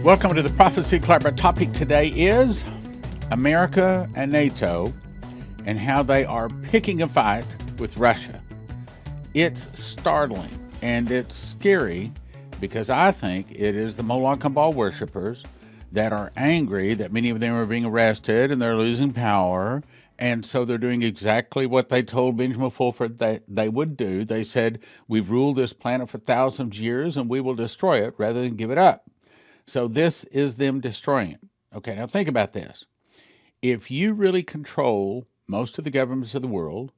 Welcome to the Prophecy Club. Our topic today is America and NATO and how they are picking a fight with Russia. It's startling and it's scary because I think it is the Moloch and Baal worshippers that are angry that many of them are being arrested and they're losing power. And so they're doing exactly what they told Benjamin Fulford that they would do. They said, we've ruled this planet for thousands of years and we will destroy it rather than give it up. So this is them destroying it. Okay, now think about this. If you really control most of the governments of the world,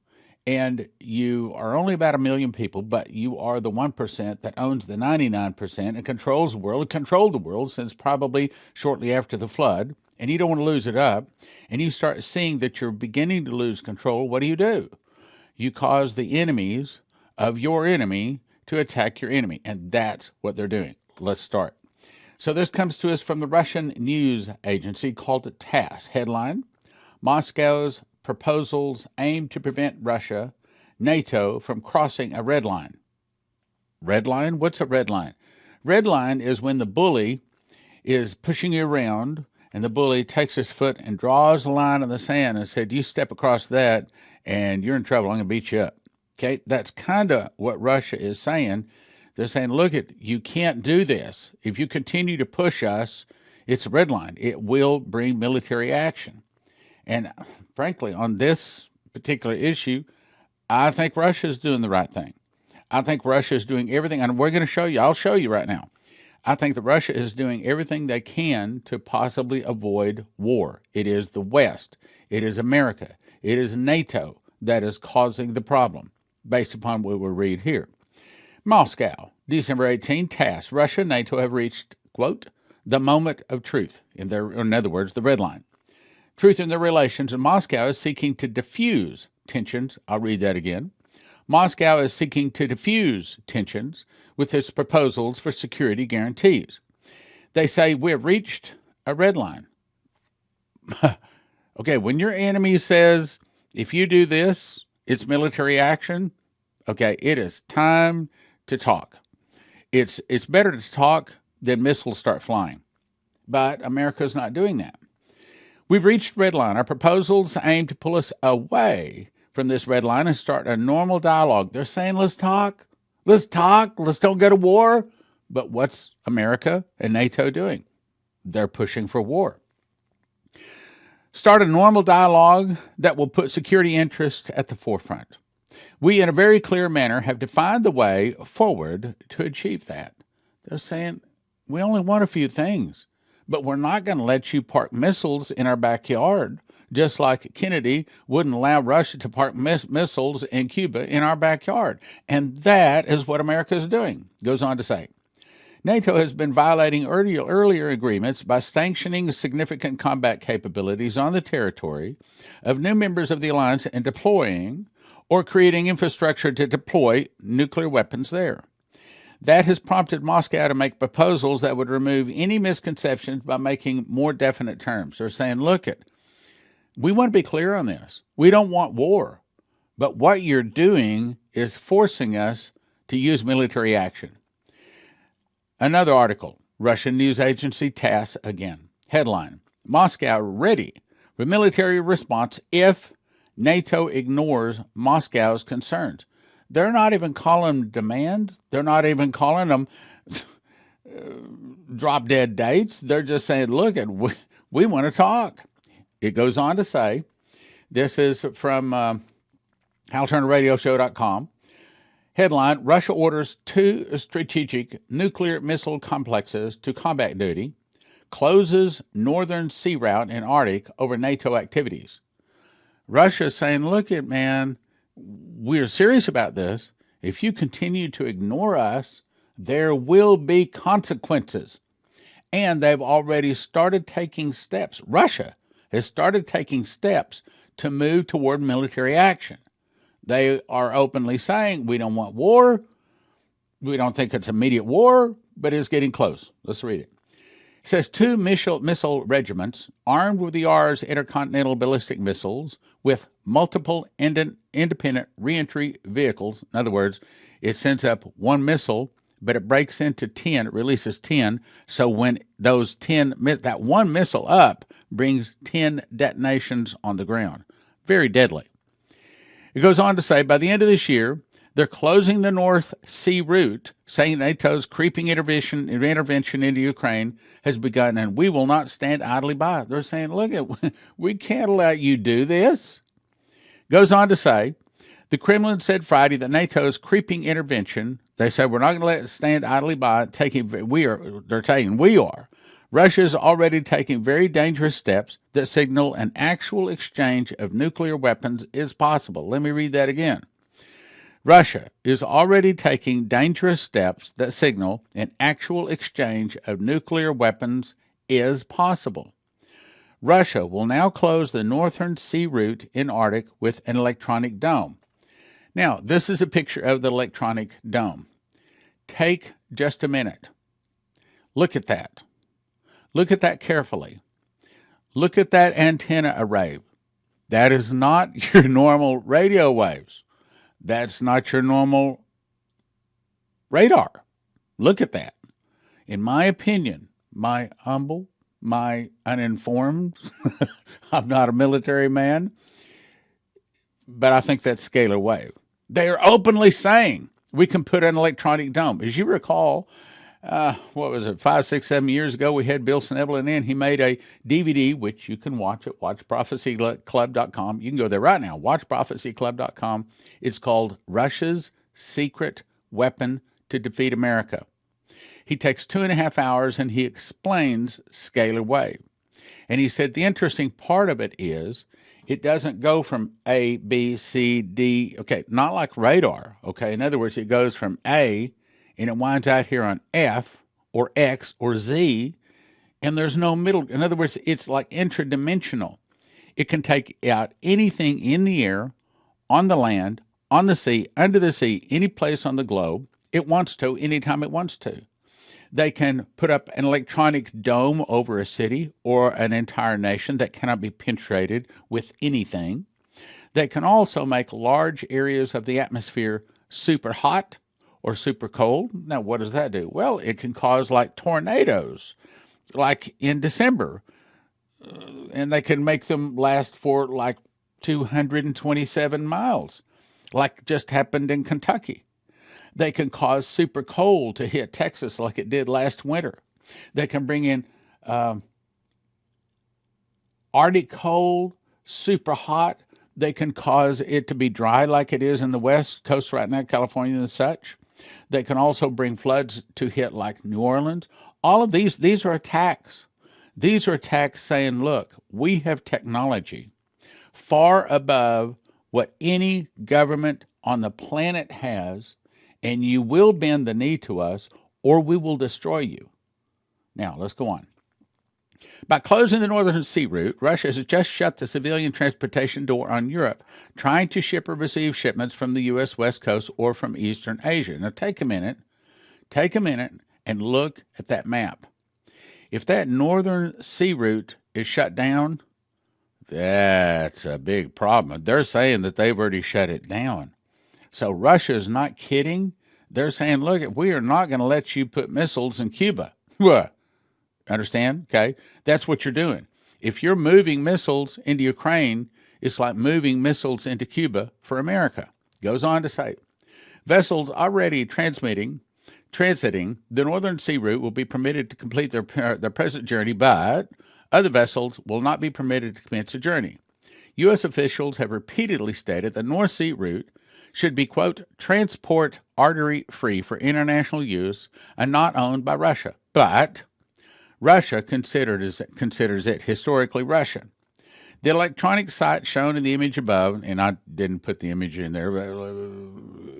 and you are only about 1 million people, but you are the 1% that owns the 99% and controls the world, and controlled the world since probably shortly after the flood, and you don't want to lose it up, and you start seeing that you're beginning to lose control, what do? You cause the enemies of your enemy to attack your enemy, and that's what they're doing. Let's start. So this comes to us from the Russian news agency called TASS. Headline, Moscow's proposals aim to prevent Russia, NATO from crossing a red line. Red line? What's a red line? Red line is when the bully is pushing you around and the bully takes his foot and draws a line in the sand and said, you step across that and you're in trouble, I'm going to beat you up. Okay, that's kind of what Russia is saying. They're saying, look, you can't do this. If you continue to push us, it's a red line. It will bring military action. And frankly, on this particular issue, I think Russia is doing the right thing. I think Russia is doing everything, and we're going to show you. I'll show you right now. I think that Russia is doing everything they can to possibly avoid war. It is the West. It is America. It is NATO that is causing the problem, based upon what we read here. Moscow, December 18, TASS, Russia and NATO have reached, quote, the moment of truth, in other words, the red line. Truth in their relations, and Moscow is seeking to diffuse tensions. I'll read that again. Moscow is seeking to diffuse tensions with its proposals for security guarantees. They say we have reached a red line. Okay, when your enemy says, if you do this, it's military action, okay, it is time to talk. It's better to talk than missiles start flying. But America's not doing that. We've reached red line. Our proposals aim to pull us away from this red line and start a normal dialogue. They're saying, let's talk. Let's don't go to war. But what's America and NATO doing? They're pushing for war. Start a normal dialogue that will put security interests at the forefront. We, in a very clear manner, have defined the way forward to achieve that. They're saying, we only want a few things, but we're not going to let you park missiles in our backyard, just like Kennedy wouldn't allow Russia to park missiles in Cuba in our backyard. And that is what America is doing. Goes on to say, NATO has been violating earlier agreements by sanctioning significant combat capabilities on the territory of new members of the alliance and deploying or creating infrastructure to deploy nuclear weapons there. That has prompted Moscow to make proposals that would remove any misconceptions by making more definite terms. They're saying, look, we want to be clear on this. We don't want war, but what you're doing is forcing us to use military action. Another article, Russian news agency TASS again. Headline, Moscow ready for military response if NATO ignores Moscow's concerns. They're not even calling them demands. They're not even calling them drop-dead dates. They're just saying, look, we want to talk. It goes on to say, this is from HalTurnerRadioShow.com. Headline, Russia orders 2 strategic nuclear missile complexes to combat duty, closes northern sea route in Arctic over NATO activities. Russia is saying, look, man, we're serious about this. If you continue to ignore us, there will be consequences. And they've already started taking steps. Russia has started taking steps to move toward military action. They are openly saying, we don't want war. We don't think it's immediate war, but it's getting close. Let's read it. It says 2 missile regiments armed with the R's intercontinental ballistic missiles with multiple independent reentry vehicles. In other words, it sends up one missile but it breaks into 10, it releases 10. So when those 10, that one missile up brings 10 detonations on the ground. Very deadly. It goes on to say, by the end of this year, they're closing the North Sea route, saying NATO's creeping intervention into Ukraine has begun, and we will not stand idly by. They're saying, look, we can't let you do this. Goes on to say, the Kremlin said Friday that NATO's creeping intervention, they said, we're not going to let it stand idly by. We are. Russia is already taking very dangerous steps that signal an actual exchange of nuclear weapons is possible. Let me read that again. Russia is already taking dangerous steps that signal an actual exchange of nuclear weapons is possible. Russia will now close the Northern Sea route in Arctic with an electronic dome. Now, this is a picture of the electronic dome. Take just a minute. Look at that. Look at that carefully. Look at that antenna array. That is not your normal radio waves. That's not your normal radar. Look at that. In my opinion, my humble, my uninformed, I'm not a military man, but I think that's scalar wave. They are openly saying we can put an electronic dome. As you recall, 5, 6, 7 years ago, we had Bill Snevelin in. He made a DVD, which you can watch at watchprophecyclub.com. You can go there right now, watchprophecyclub.com. It's called Russia's Secret Weapon to Defeat America. He takes 2.5 hours and he explains scalar wave. And he said the interesting part of it is it doesn't go from A, B, C, D, okay, not like radar, okay? In other words, it goes from A and it winds out here on F or X or Z, and there's no middle. In other words, it's like intradimensional. It can take out anything in the air, on the land, on the sea, under the sea, any place on the globe it wants to, anytime it wants to. They can put up an electronic dome over a city or an entire nation that cannot be penetrated with anything. They can also make large areas of the atmosphere super hot or super cold. Now, what does that do? Well, it can cause like tornadoes, like in December, and they can make them last for like 227 miles, like just happened in Kentucky. They can cause super cold to hit Texas like it did last winter. They can bring in Arctic cold, super hot. They can cause it to be dry like it is in the West Coast right now, California and such. They can also bring floods to hit like New Orleans. All of these are attacks. These are attacks saying, look, we have technology far above what any government on the planet has, and you will bend the knee to us or we will destroy you. Now, let's go on. By closing the Northern Sea route, Russia has just shut the civilian transportation door on Europe, trying to ship or receive shipments from the U.S. West Coast or from Eastern Asia. Now, take a minute and look at that map. If that Northern Sea route is shut down, that's a big problem. They're saying that they've already shut it down. So Russia is not kidding. They're saying, look, we are not going to let you put missiles in Cuba. Understand? Okay. That's what you're doing. If you're moving missiles into Ukraine, it's like moving missiles into Cuba for America. Goes on to say, vessels already transiting the Northern Sea route will be permitted to complete their present journey, but other vessels will not be permitted to commence a journey. U.S. officials have repeatedly stated the North Sea route should be, quote, transport artery free for international use and not owned by Russia. But Russia considers it historically Russian. The electronic site shown in the image above, and I didn't put the image in there, but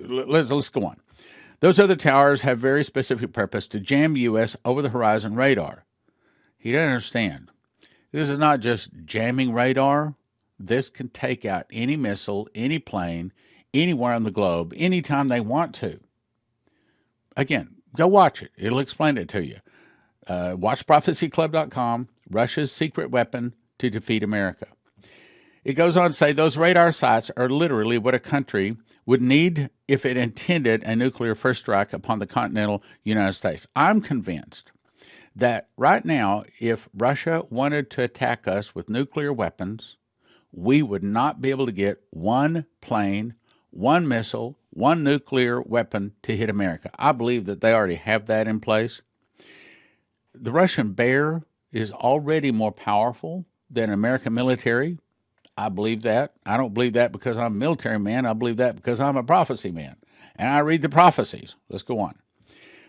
let's go on. Those other towers have very specific purpose to jam U.S. over-the-horizon radar. He doesn't understand. This is not just jamming radar. This can take out any missile, any plane, anywhere on the globe, anytime they want to. Again, go watch it. It'll explain it to you. WatchProphecyClub.com, Russia's secret weapon to defeat America. It goes on to say those radar sites are literally what a country would need if it intended a nuclear first strike upon the continental United States. I'm convinced that right now, if Russia wanted to attack us with nuclear weapons, we would not be able to get one plane, one missile, one nuclear weapon to hit America. I believe that they already have that in place. The Russian bear is already more powerful than American military. I believe that. I don't believe that because I'm a military man. I believe that because I'm a prophecy man. And I read the prophecies. Let's go on.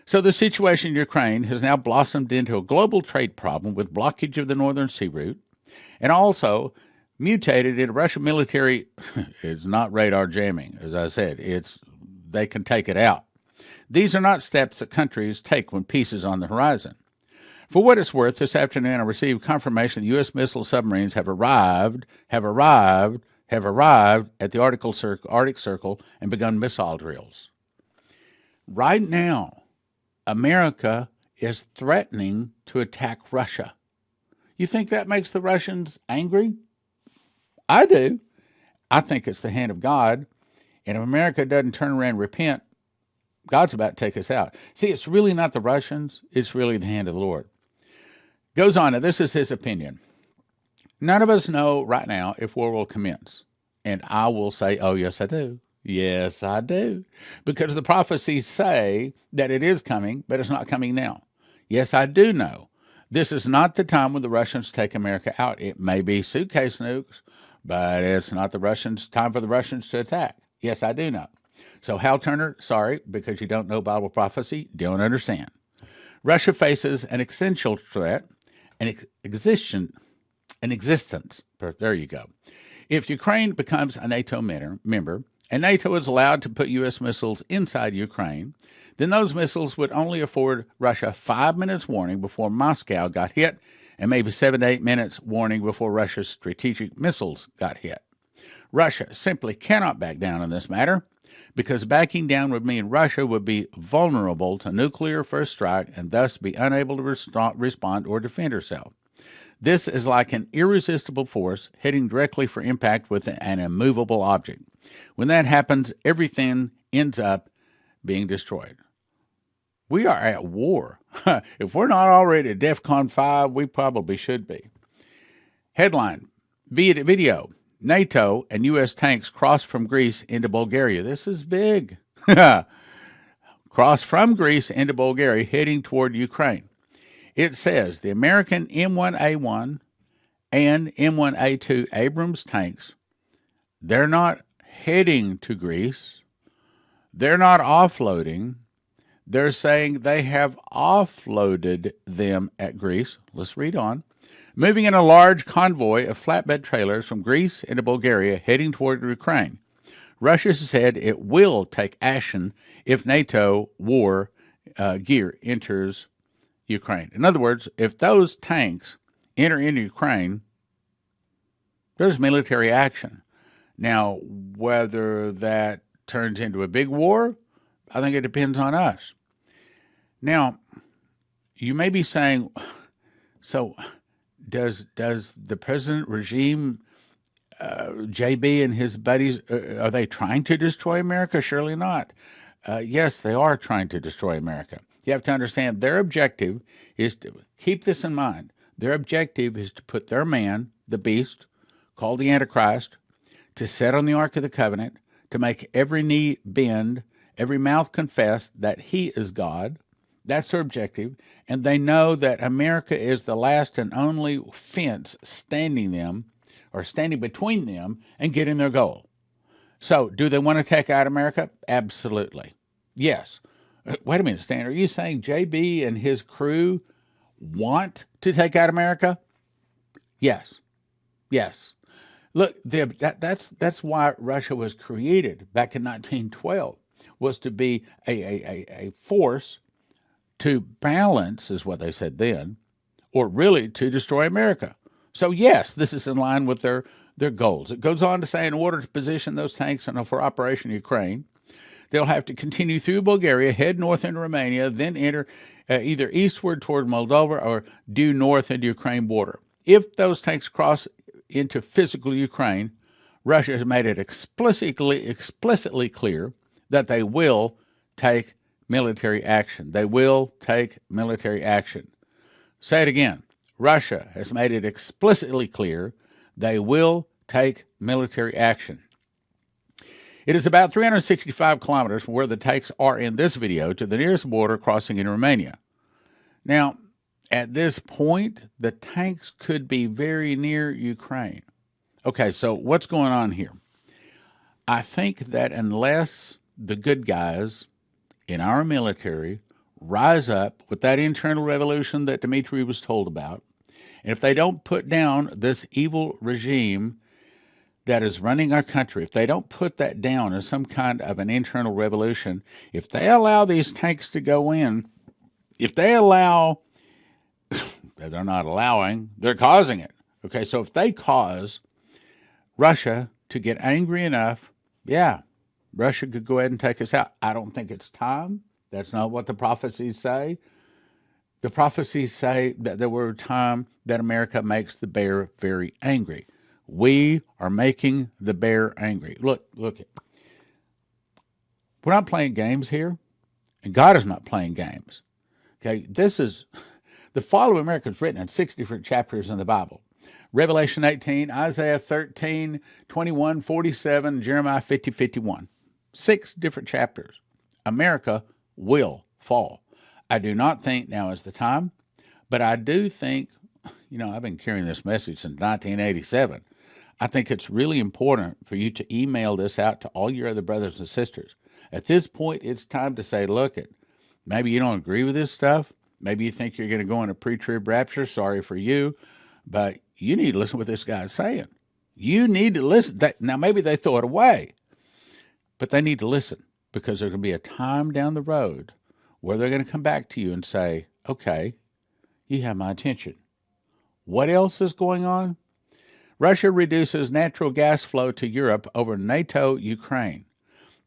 So the situation in Ukraine has now blossomed into a global trade problem with blockage of the northern sea route, and also mutated into Russian military. It's not radar jamming, as I said. They can take it out. These are not steps that countries take when peace is on the horizon. For what it's worth, this afternoon I received confirmation the U.S. missile submarines have arrived at the Arctic Circle and begun missile drills. Right now, America is threatening to attack Russia. You think that makes the Russians angry? I do. I think it's the hand of God. And if America doesn't turn around and repent, God's about to take us out. See, it's really not the Russians. It's really the hand of the Lord. Goes on, and this is his opinion. None of us know right now if war will commence. And I will say, oh, yes, I do. Yes, I do. Because the prophecies say that it is coming, but it's not coming now. Yes, I do know. This is not the time when the Russians take America out. It may be suitcase nukes, but it's not time for the Russians to attack. Yes, I do know. So Hal Turner, sorry, because you don't know Bible prophecy, don't understand. Russia faces an existential threat, an existence. There you go. If Ukraine becomes a NATO member, and NATO is allowed to put U.S. missiles inside Ukraine, then those missiles would only afford Russia 5 minutes warning before Moscow got hit, and maybe 7 to 8 minutes warning before Russia's strategic missiles got hit. Russia simply cannot back down in this matter, because backing down would mean Russia would be vulnerable to nuclear first strike and thus be unable to respond or defend herself. This is like an irresistible force heading directly for impact with an immovable object. When that happens, everything ends up being destroyed. We are at war. If we're not already at DEFCON 5, we probably should be. Headline, video. NATO and U.S. tanks cross from Greece into Bulgaria. This is big. Cross from Greece into Bulgaria, heading toward Ukraine. It says the American M1A1 and M1A2 Abrams tanks, they're not heading to Greece. They're not offloading. They're saying they have offloaded them at Greece. Let's read on. Moving in a large convoy of flatbed trailers from Greece into Bulgaria, heading toward Ukraine. Russia said it will take action if NATO war gear enters Ukraine. In other words, if those tanks enter into Ukraine, there's military action. Now, whether that turns into a big war, I think it depends on us. Now, you may be saying, so does the president regime, JB and his buddies, are they trying to destroy America? Surely not. Yes, they are trying to destroy America. You have to understand their objective is to keep this in mind. Their objective is to put their man, the beast, called the Antichrist, to sit on the Ark of the Covenant, to make every knee bend, every mouth confess that he is God. That's their objective. And they know that America is the last and only fence standing between them and getting their goal. So, do they want to take out America? Absolutely. Yes. Wait a minute, Stan. Are you saying JB and his crew want to take out America? Yes. Yes. Look, that's why Russia was created back in 1912, was to be a force to balance, is what they said then, or really to destroy America. So yes, this is in line with their goals. It goes on to say, in order to position those tanks for Operation Ukraine, they'll have to continue through Bulgaria, head north into Romania, then enter either eastward toward Moldova or due north into Ukraine border. If those tanks cross into physical Ukraine, Russia has made it explicitly clear that they will take military action. They will take military action. Say it again. Russia has made it explicitly clear they will take military action. It is about 365 kilometers from where the tanks are in this video to the nearest border crossing in Romania. Now, at this point, the tanks could be very near Ukraine. Okay, so what's going on here? I think that unless the good guys in our military rise up with that internal revolution that Dumitru was told about, and if they don't put down this evil regime that is running our country, if they don't put that down as some kind of an internal revolution, if they allow these tanks to go in, if they allow, they're not allowing, they're causing it. Okay, so if they cause Russia to get angry enough, yeah, Russia could go ahead and take us out. I don't think it's time. That's not what the prophecies say. The prophecies say that there will be a time that America makes the bear very angry. We are making the bear angry. Look. We're not playing games here, and God is not playing games. Okay, the fall of America is written in 6 different chapters in the Bible. Revelation 18, Isaiah 13, 21, 47, Jeremiah 50, 51. 6 different chapters. America will fall. I do not think now is the time, but I do think, I've been carrying this message since 1987. I think it's really important for you to email this out to all your other brothers and sisters. At this point, it's time to say, look, maybe you don't agree with this stuff. Maybe you think you're going to go in a pre-trib rapture. Sorry for you, but you need to listen to what this guy's saying. You need to listen. Now, maybe they throw it away, but they need to listen, because there's going to be a time down the road where they're going to come back to you and say, okay, you have my attention. What else is going on? Russia reduces natural gas flow to Europe over NATO, Ukraine.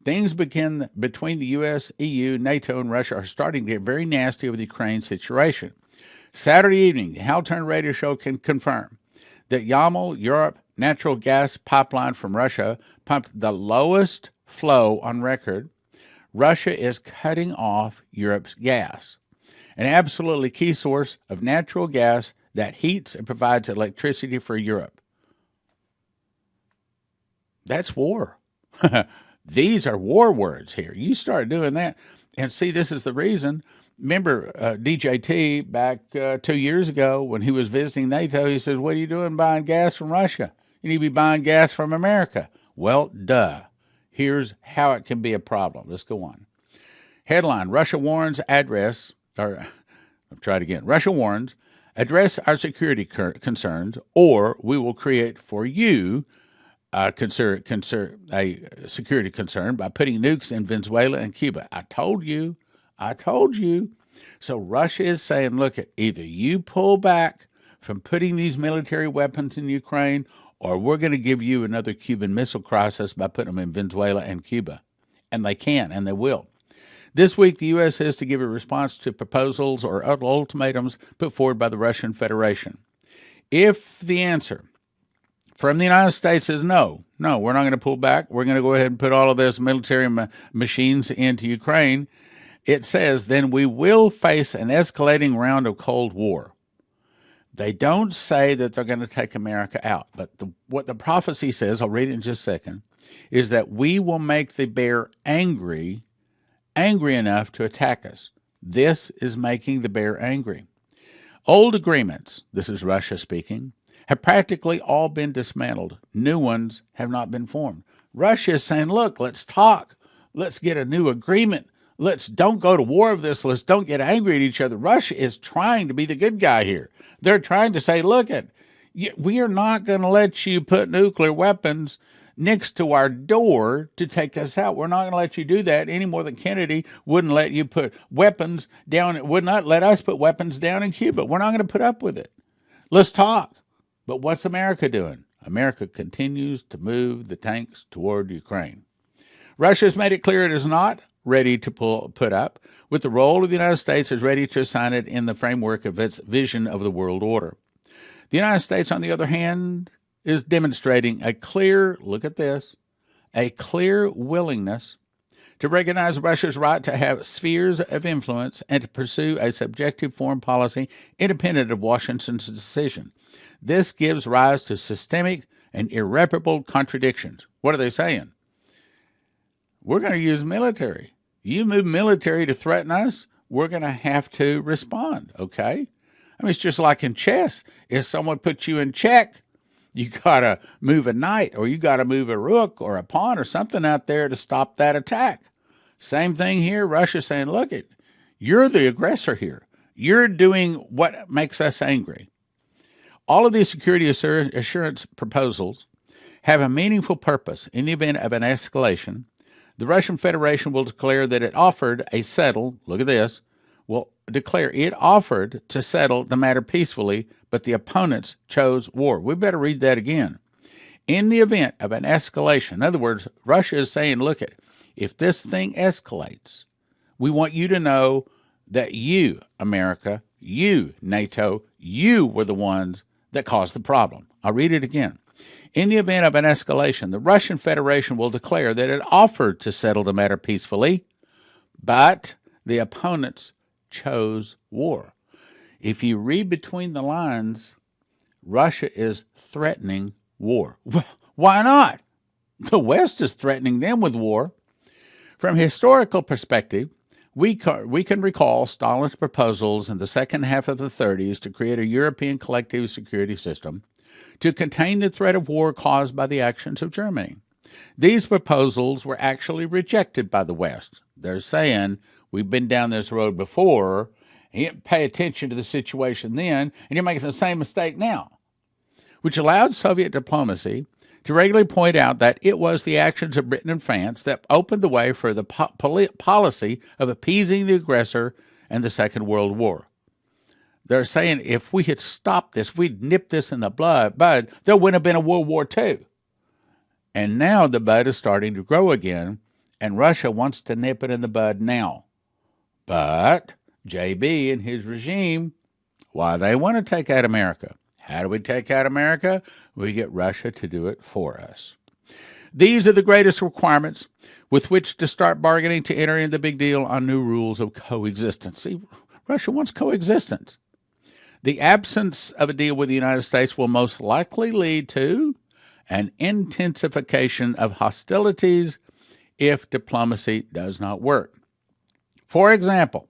Things begin between the U.S., EU, NATO, and Russia are starting to get very nasty over the Ukraine situation. Saturday evening, the Haltern radio show can confirm that Yamal, Europe, natural gas pipeline from Russia pumped the lowest flow on record. Russia is cutting off Europe's gas, an absolutely key source of natural gas that heats and provides electricity for Europe. That's war. These are war words here. You start doing that. And see, this is the reason. Remember DJT back 2 years ago when he was visiting NATO, he says, what are you doing buying gas from Russia? You need to be buying gas from America. Well, duh. Here's how it can be a problem. Let's go on. Headline, Russia warns Russia warns, address our security concerns, or we will create for you a security concern by putting nukes in Venezuela and Cuba. I told you. So Russia is saying, look, either you pull back from putting these military weapons in Ukraine, or we're going to give you another Cuban Missile Crisis by putting them in Venezuela and Cuba. And they can, and they will. This week, the U.S. is to give a response to proposals or ultimatums put forward by the Russian Federation. If the answer from the United States is no, we're not going to pull back, we're going to go ahead and put all of this military machines into Ukraine, it says then we will face an escalating round of Cold War. They don't say that they're going to take America out, but what the prophecy says, I'll read it in just a second, is that we will make the bear angry enough to attack us. This is making the bear angry. Old agreements, this is Russia speaking, have practically all been dismantled. New ones have not been formed. Russia is saying, look, let's talk. Let's get a new agreement. Don't go to war with this. Let's don't get angry at each other. Russia is trying to be the good guy here. They're trying to say, look, we are not going to let you put nuclear weapons next to our door to take us out. We're not going to let you do that any more than Kennedy wouldn't let you put weapons down, would not let us put weapons down in Cuba. We're not going to put up with it. Let's talk. But what's America doing? America continues to move the tanks toward Ukraine. Russia has made it clear it is not ready to put up with the role of the United States is ready to assign it in the framework of its vision of the world order. The United States, on the other hand, is demonstrating a clear, look at this, a clear willingness to recognize Russia's right to have spheres of influence and to pursue a subjective foreign policy independent of Washington's decision. This gives rise to systemic and irreparable contradictions. What are they saying? We're going to use military. You move military to threaten us, we're going to have to respond, okay? I mean, it's just like in chess. If someone puts you in check, you got to move a knight or you got to move a rook or a pawn or something out there to stop that attack. Same thing here. Russia's saying, look, you're the aggressor here. You're doing what makes us angry. All of these security assurance proposals have a meaningful purpose. In the event of an escalation, the Russian Federation will declare that it offered a settle, look at this, will declare it offered to settle the matter peacefully, but the opponents chose war. We better read that again. In the event of an escalation, in other words, Russia is saying, look, if this thing escalates, we want you to know that you, America, you, NATO, you were the ones that caused the problem. I'll read it again. In the event of an escalation, the Russian Federation will declare that it offered to settle the matter peacefully, but the opponents chose war. If you read between the lines, Russia is threatening war. Well, why not? The West is threatening them with war. From a historical perspective, we can recall Stalin's proposals in the second half of the 30s to create a European collective security system to contain the threat of war caused by the actions of Germany. These proposals were actually rejected by the West. They're saying, we've been down this road before, and you didn't pay attention to the situation then, and you're making the same mistake now, which allowed Soviet diplomacy to regularly point out that it was the actions of Britain and France that opened the way for the policy of appeasing the aggressor and the Second World War. They're saying if we had stopped this, we'd nipped this in the bud, there wouldn't have been a World War II. And now the bud is starting to grow again, and Russia wants to nip it in the bud now. But JB and his regime, why they want to take out America. How do we take out America? We get Russia to do it for us. These are the greatest requirements with which to start bargaining to enter into the big deal on new rules of coexistence. See, Russia wants coexistence. The absence of a deal with the United States will most likely lead to an intensification of hostilities if diplomacy does not work. For example,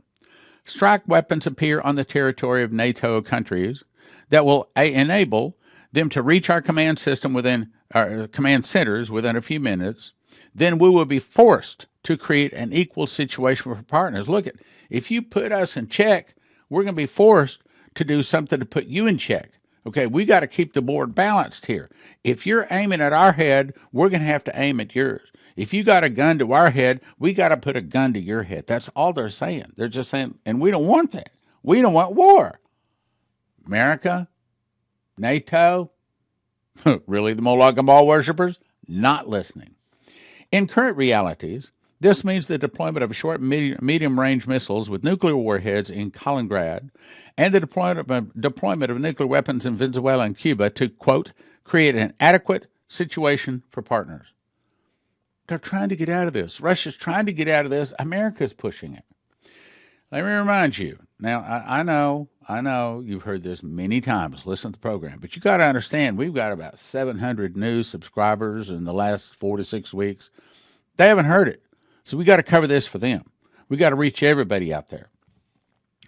strike weapons appear on the territory of NATO countries that will enable them to reach our command system within our command centers within a few minutes. Then we will be forced to create an equal situation for partners. Look, if you put us in check, we're going to be forced to do something to put you in check. Okay, we got to keep the board balanced here. If you're aiming at our head, we're going to have to aim at yours. If you got a gun to our head, we got to put a gun to your head. That's all they're saying. They're just saying, and we don't want that. We don't want war. America, NATO, really the Moloch and Baal worshippers? Not listening. In current realities, this means the deployment of short and medium-range missiles with nuclear warheads in Kaliningrad and the deployment of nuclear weapons in Venezuela and Cuba to, quote, create an adequate situation for partners. They're trying to get out of this. Russia's trying to get out of this. America's pushing it. Let me remind you. Now, I know you've heard this many times. Listen to the program. But you got to understand, we've got about 700 new subscribers in the last 4 to 6 weeks. They haven't heard it. So we got to cover this for them. We got to reach everybody out there.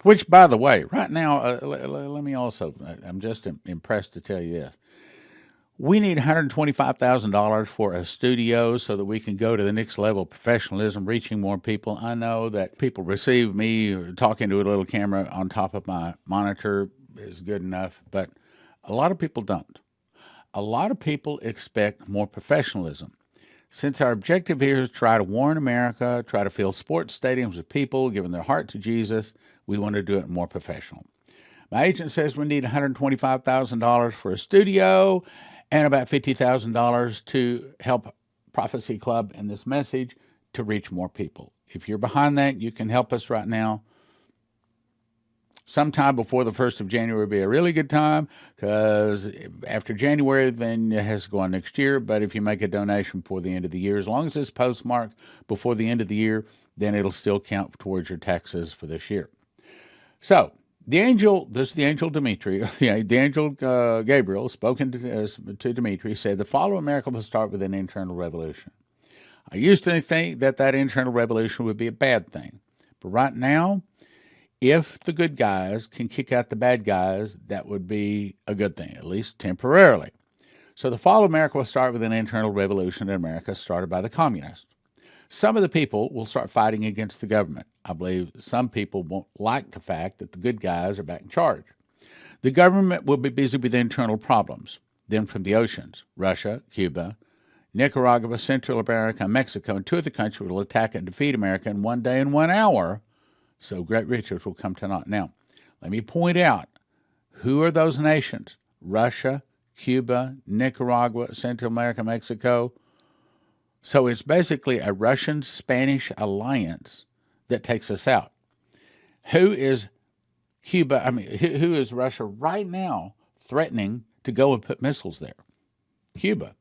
Which, by the way, right now, let me also, I'm just impressed to tell you this. We need $125,000 for a studio so that we can go to the next level of professionalism, reaching more people. I know that people receive me talking to a little camera on top of my monitor is good enough, but a lot of people don't. A lot of people expect more professionalism. Since our objective here is to try to warn America, try to fill sports stadiums with people, giving their heart to Jesus, we want to do it more professional. My agent says we need $125,000 for a studio and about $50,000 to help Prophecy Club and this message to reach more people. If you're behind that, you can help us right now. Sometime before the 1st of January would be a really good time, because after January, then it has to go on next year. But if you make a donation before the end of the year, as long as it's postmarked before the end of the year, then it'll still count towards your taxes for this year. So the angel, this is the angel Dumitru, the angel Gabriel, spoken to Dumitru, said, the fall of America will start with an internal revolution. I used to think that internal revolution would be a bad thing. But right now, if the good guys can kick out the bad guys, that would be a good thing, at least temporarily. So the fall of America will start with an internal revolution in America started by the communists. Some of the people will start fighting against the government. I believe some people won't like the fact that the good guys are back in charge. The government will be busy with internal problems. Then from the oceans, Russia, Cuba, Nicaragua, Central America, and Mexico, and two of the countries will attack and defeat America in 1 day and 1 hour. So great riches will come to naught. Now, let me point out, who are those nations? Russia, Cuba, Nicaragua, Central America, Mexico. So it's basically a Russian-Spanish alliance that takes us out. Who is Cuba? Who is Russia right now threatening to go and put missiles there? Cuba.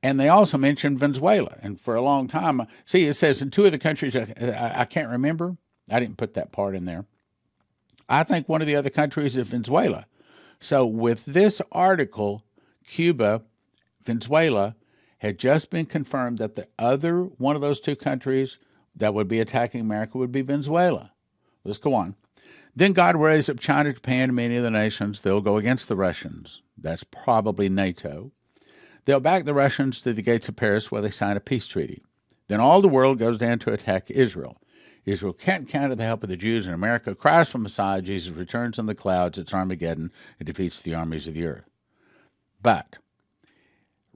And they also mentioned Venezuela. And for a long time, see, it says in two of the countries, I can't remember. I didn't put that part in there. I think one of the other countries is Venezuela. So with this article, Cuba, Venezuela, had just been confirmed that the other one of those two countries that would be attacking America would be Venezuela. Let's go on. Then God will raise up China, Japan, and many of the nations. They'll go against the Russians. That's probably NATO. They'll back the Russians to the gates of Paris where they sign a peace treaty. Then all the world goes down to attack Israel. Israel can't count on the help of the Jews, and America cries for Messiah. Jesus returns on the clouds. It's Armageddon. It defeats the armies of the earth. But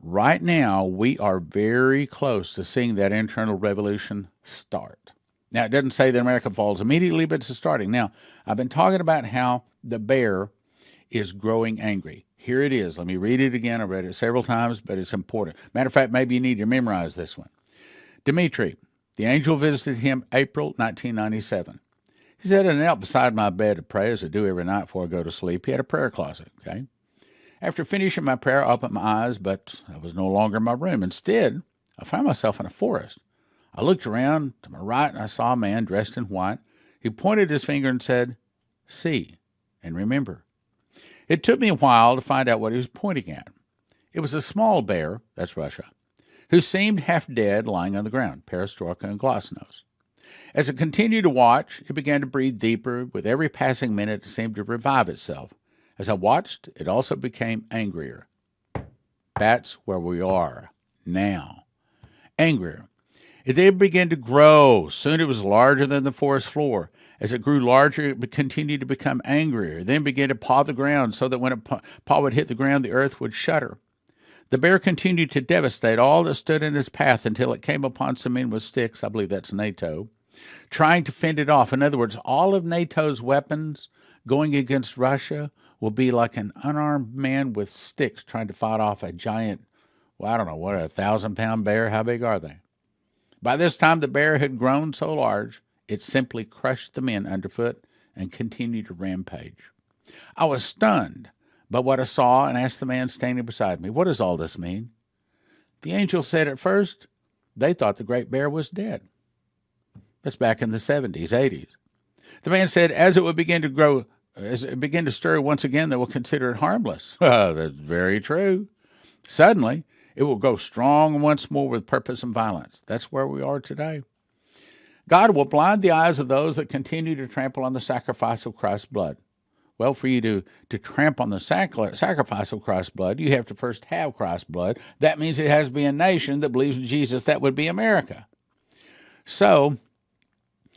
right now, we are very close to seeing that internal revolution start. Now, it doesn't say that America falls immediately, but it's starting. Now, I've been talking about how the bear is growing angry. Here it is. Let me read it again. I read it several times, but it's important. Matter of fact, maybe you need to memorize this one. Dumitru, the angel visited him April 1997. He said, I knelt beside my bed to pray, as I do every night before I go to sleep. He had a prayer closet, okay? After finishing my prayer, I opened my eyes, but I was no longer in my room. Instead, I found myself in a forest. I looked around to my right, and I saw a man dressed in white. He pointed his finger and said, see and remember. It took me a while to find out what he was pointing at. It was a small bear, that's Russia, who seemed half dead, lying on the ground, perestroika and glasnost. As I continued to watch, it began to breathe deeper. With every passing minute, it seemed to revive itself. As I watched, it also became angrier. That's where we are now. Angrier. It then began to grow. Soon it was larger than the forest floor. As it grew larger, it continued to become angrier. It then began to paw the ground so that when a paw would hit the ground, the earth would shudder. The bear continued to devastate all that stood in its path until it came upon some men with sticks, I believe that's NATO, trying to fend it off. In other words, all of NATO's weapons going against Russia will be like an unarmed man with sticks trying to fight off a giant, well, I don't know, what, 1,000-pound bear? How big are they? By this time, the bear had grown so large, it simply crushed the men underfoot and continued to rampage. I was stunned by what I saw and asked the man standing beside me, what does all this mean? The angel said at first, they thought the great bear was dead. That's back in the 70s, 80s. The man said, as it began to stir once again, they will consider it harmless. That's very true. Suddenly, it will grow strong once more with purpose and violence. That's where we are today. God will blind the eyes of those that continue to trample on the sacrifice of Christ's blood. Well, for you to trample on the sacrifice of Christ's blood, you have to first have Christ's blood. That means it has to be a nation that believes in Jesus. That would be America. So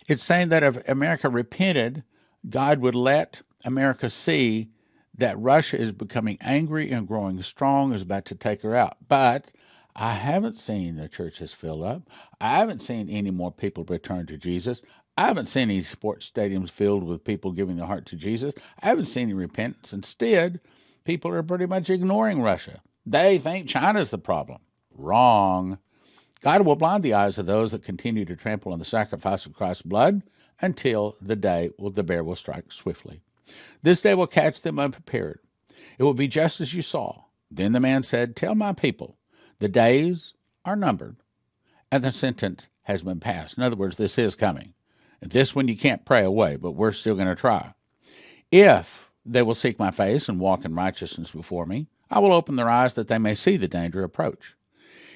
it's saying that if America repented, God would let America see that Russia is becoming angry and growing strong, is about to take her out. But I haven't seen the churches fill up. I haven't seen any more people return to Jesus. I haven't seen any sports stadiums filled with people giving their heart to Jesus. I haven't seen any repentance. Instead, people are pretty much ignoring Russia. They think China's the problem. Wrong. God will blind the eyes of those that continue to trample on the sacrifice of Christ's blood until the day the bear will strike swiftly. This day will catch them unprepared. It will be just as you saw. Then the man said, Tell my people, the days are numbered, and the sentence has been passed. In other words, this is coming. This one you can't pray away, but we're still going to try. If they will seek my face and walk in righteousness before me, I will open their eyes that they may see the danger approach.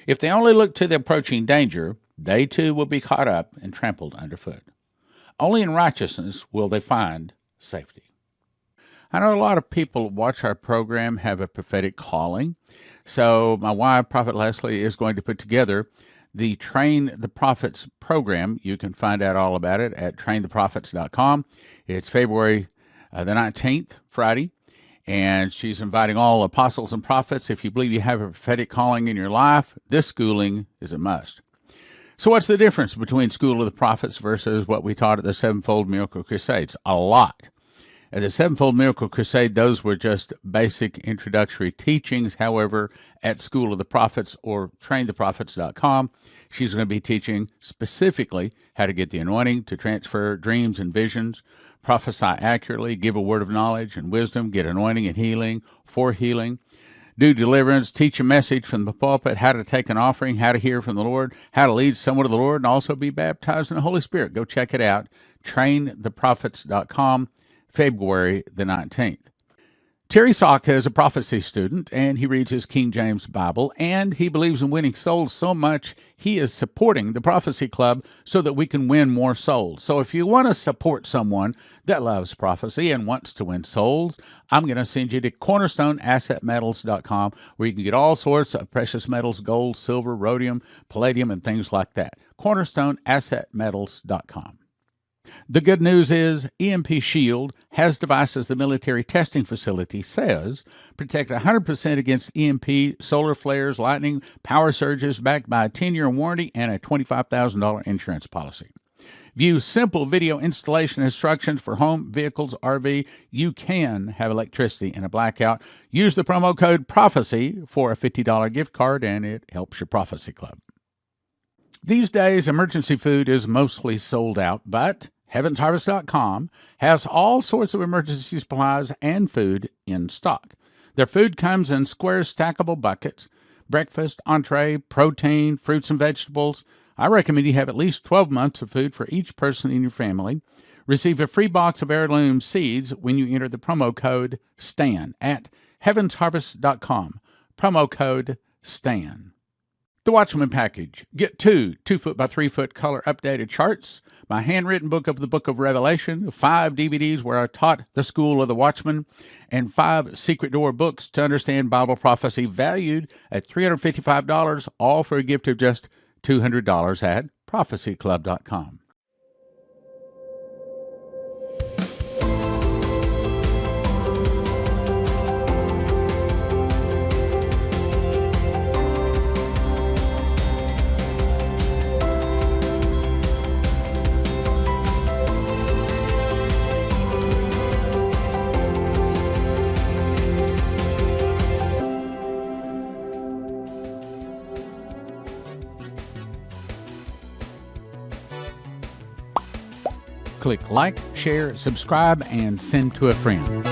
If they only look to the approaching danger, they too will be caught up and trampled underfoot. Only in righteousness will they find safety. I know a lot of people watch our program have a prophetic calling. So my wife, Prophet Leslie, is going to put together the Train the Prophets program. You can find out all about it at traintheprophets.com. It's February the 19th, Friday, and she's inviting all apostles and prophets. If you believe you have a prophetic calling in your life, this schooling is a must. So what's the difference between School of the Prophets versus what we taught at the Sevenfold Miracle Crusades? A lot. At the Sevenfold Miracle Crusade, those were just basic introductory teachings. However, at School of the Prophets or traintheprophets.com, she's going to be teaching specifically how to get the anointing to transfer dreams and visions, prophesy accurately, give a word of knowledge and wisdom, get anointing and healing for healing, do deliverance, teach a message from the pulpit, how to take an offering, how to hear from the Lord, how to lead someone to the Lord, and also be baptized in the Holy Spirit. Go check it out, traintheprophets.com, February the 19th. Terry Sock is a prophecy student, and he reads his King James Bible, and he believes in winning souls so much he is supporting the Prophecy Club so that we can win more souls. So if you want to support someone that loves prophecy and wants to win souls, I'm going to send you to cornerstoneassetmetals.com, where you can get all sorts of precious metals, gold, silver, rhodium, palladium, and things like that. cornerstoneassetmetals.com. The good news is EMP Shield has devices the military testing facility says protect 100% against EMP, solar flares, lightning, power surges, backed by a 10-year warranty and a $25,000 insurance policy. View simple video installation instructions for home, vehicles, RV. You can have electricity in a blackout. Use the promo code PROPHECY for a $50 gift card, and it helps your Prophecy Club. These days, emergency food is mostly sold out, but HeavensHarvest.com has all sorts of emergency supplies and food in stock. Their food comes in square stackable buckets, breakfast, entree, protein, fruits and vegetables. I recommend you have at least 12 months of food for each person in your family. Receive a free box of heirloom seeds when you enter the promo code STAN at HeavensHarvest.com. Promo code STAN. The Watchman Package. Get 2 2-foot by 3-foot color updated charts, my handwritten book of the Book of Revelation, 5 DVDs where I taught the School of the Watchman, and 5 Secret Door books to understand Bible prophecy valued at $355, all for a gift of just $200 at prophecyclub.com. Click like, share, subscribe, and send to a friend.